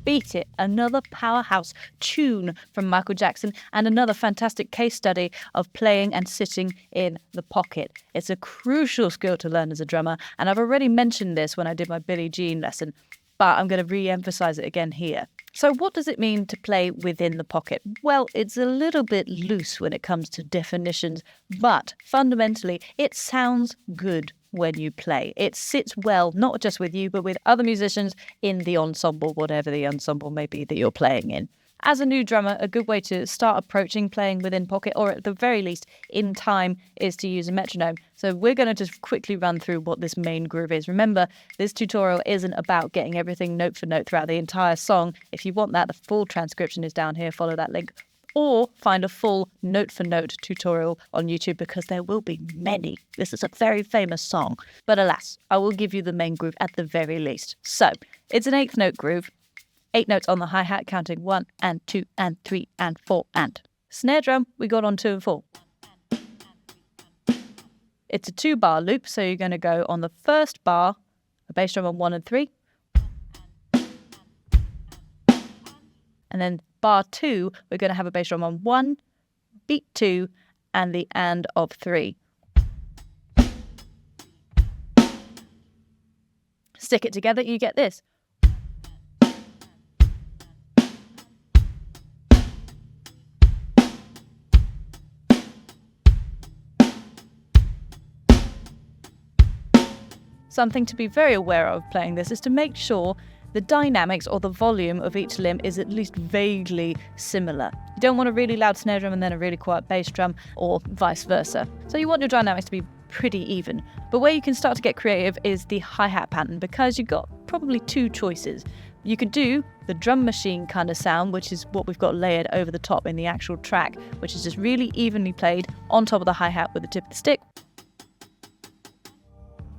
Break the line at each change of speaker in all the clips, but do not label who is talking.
Beat It, another powerhouse tune from Michael Jackson, and another fantastic case study of playing and sitting in the pocket. It's a crucial skill to learn as a drummer, and I've already mentioned this when I did my Billie Jean lesson, but I'm going to re-emphasize it again here. So what does it mean to play within the pocket? Well, it's a little bit loose when it comes to definitions, but fundamentally, it sounds good when you play. It sits well, not just with you, but with other musicians in the ensemble, whatever the ensemble may be that you're playing in. As a new drummer, a good way to start approaching playing within pocket, or at the very least in time, is to use a metronome. So we're going to just quickly run through what this main groove is. Remember, this tutorial isn't about getting everything note for note throughout the entire song. If you want that, the full transcription is down here. Follow that link. Or find a full note-for-note tutorial on YouTube, because there will be many. This is a very famous song. But alas, I will give you the main groove at the very least. So, it's an 8th note groove. 8 notes on the hi-hat, counting 1 and 2 and 3 and 4 and. Snare drum, we got on 2 and 4. It's a 2-bar loop, so you're going to go on the first bar, a bass drum on 1 and 3. And then bar 2, we're going to have a bass drum on 1, beat 2, and the and of 3. Stick it together, you get this. Something to be very aware of playing this is to make sure the dynamics or the volume of each limb is at least vaguely similar. You don't want a really loud snare drum and then a really quiet bass drum, or vice versa. So you want your dynamics to be pretty even. But where you can start to get creative is the hi-hat pattern, because you've got probably 2 choices. You could do the drum machine kind of sound, which is what we've got layered over the top in the actual track, which is just really evenly played on top of the hi-hat with the tip of the stick.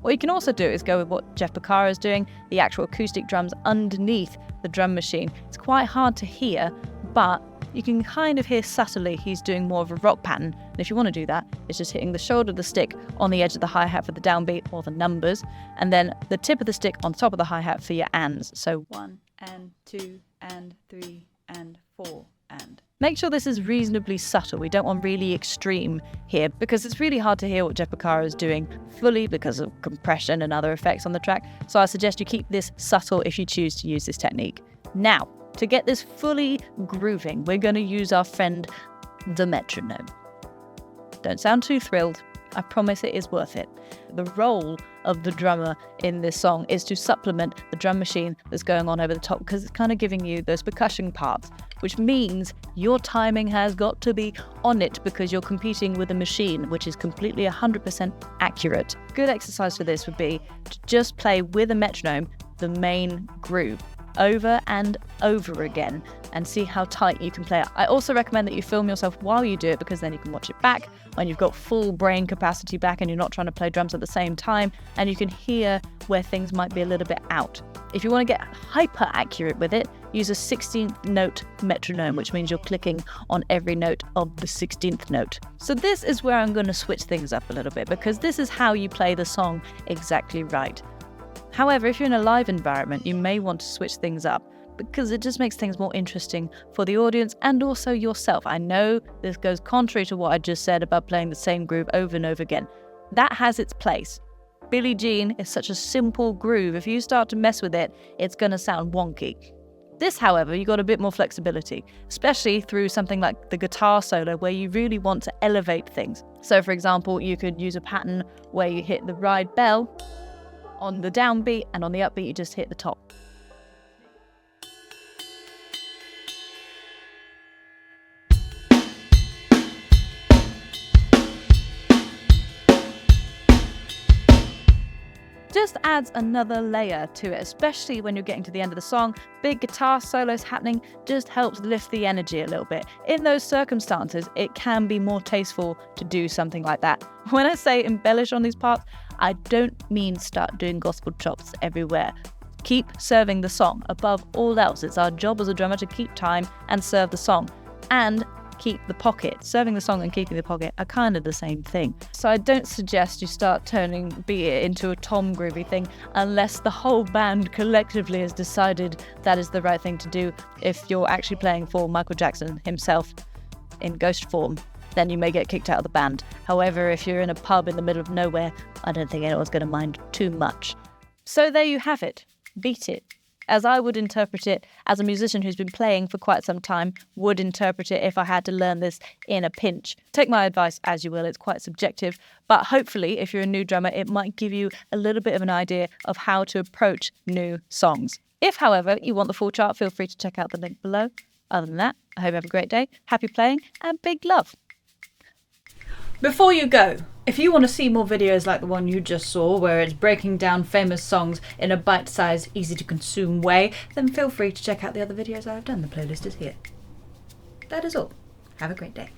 What you can also do is go with what Jeff Porcaro is doing, the actual acoustic drums underneath the drum machine. It's quite hard to hear, but you can kind of hear subtly he's doing more of a rock pattern. And if you want to do that, it's just hitting the shoulder of the stick on the edge of the hi-hat for the downbeat or the numbers, and then the tip of the stick on top of the hi-hat for your ands. So 1 and 2 and 3 and 4 and. Make sure this is reasonably subtle. We don't want really extreme here, because it's really hard to hear what Jeff Porcaro is doing fully because of compression and other effects on the track. So I suggest you keep this subtle if you choose to use this technique. Now, to get this fully grooving, we're going to use our friend, the metronome. Don't sound too thrilled. I promise it is worth it. The role of the drummer in this song is to supplement the drum machine that's going on over the top, because it's kind of giving you those percussion parts, which means your timing has got to be on it, because you're competing with a machine which is completely 100% accurate. Good exercise for this would be to just play with a metronome the main groove over and over again and see how tight you can play it. I also recommend that you film yourself while you do it, because then you can watch it back when you've got full brain capacity back and you're not trying to play drums at the same time, and you can hear where things might be a little bit out. If you want to get hyper accurate with it, use a 16th note metronome, which means you're clicking on every note of the 16th note. So this is where I'm going to switch things up a little bit, because this is how you play the song exactly right. However, if you're in a live environment, you may want to switch things up, because it just makes things more interesting for the audience and also yourself. I know this goes contrary to what I just said about playing the same groove over and over again. That has its place. Billie Jean is such a simple groove. If you start to mess with it, it's going to sound wonky. This, however, you got a bit more flexibility, especially through something like the guitar solo, where you really want to elevate things. So, for example, you could use a pattern where you hit the ride bell on the downbeat, and on the upbeat you just hit the top. Just adds another layer to it, especially when you're getting to the end of the song. Big guitar solos happening just helps lift the energy a little bit. In those circumstances, it can be more tasteful to do something like that. When I say embellish on these parts, I don't mean start doing gospel chops everywhere. Keep serving the song above all else. It's our job as a drummer to keep time and serve the song. And keep the pocket. Serving the song and keeping the pocket are kind of the same thing. So I don't suggest you start turning Beat It into a Tom Groovy thing unless the whole band collectively has decided that is the right thing to do. If you're actually playing for Michael Jackson himself in ghost form, then you may get kicked out of the band. However, if you're in a pub in the middle of nowhere, I don't think anyone's going to mind too much. So there you have it. Beat It. As I would interpret it, as a musician who's been playing for quite some time, would interpret it if I had to learn this in a pinch. Take my advice as you will, it's quite subjective, but hopefully if you're a new drummer, it might give you a little bit of an idea of how to approach new songs. If, however, you want the full chart, feel free to check out the link below. Other than that, I hope you have a great day, happy playing, and big love. Before you go, if you want to see more videos like the one you just saw, where it's breaking down famous songs in a bite-sized, easy-to-consume way, then feel free to check out the other videos I have done. The playlist is here. That is all. Have a great day.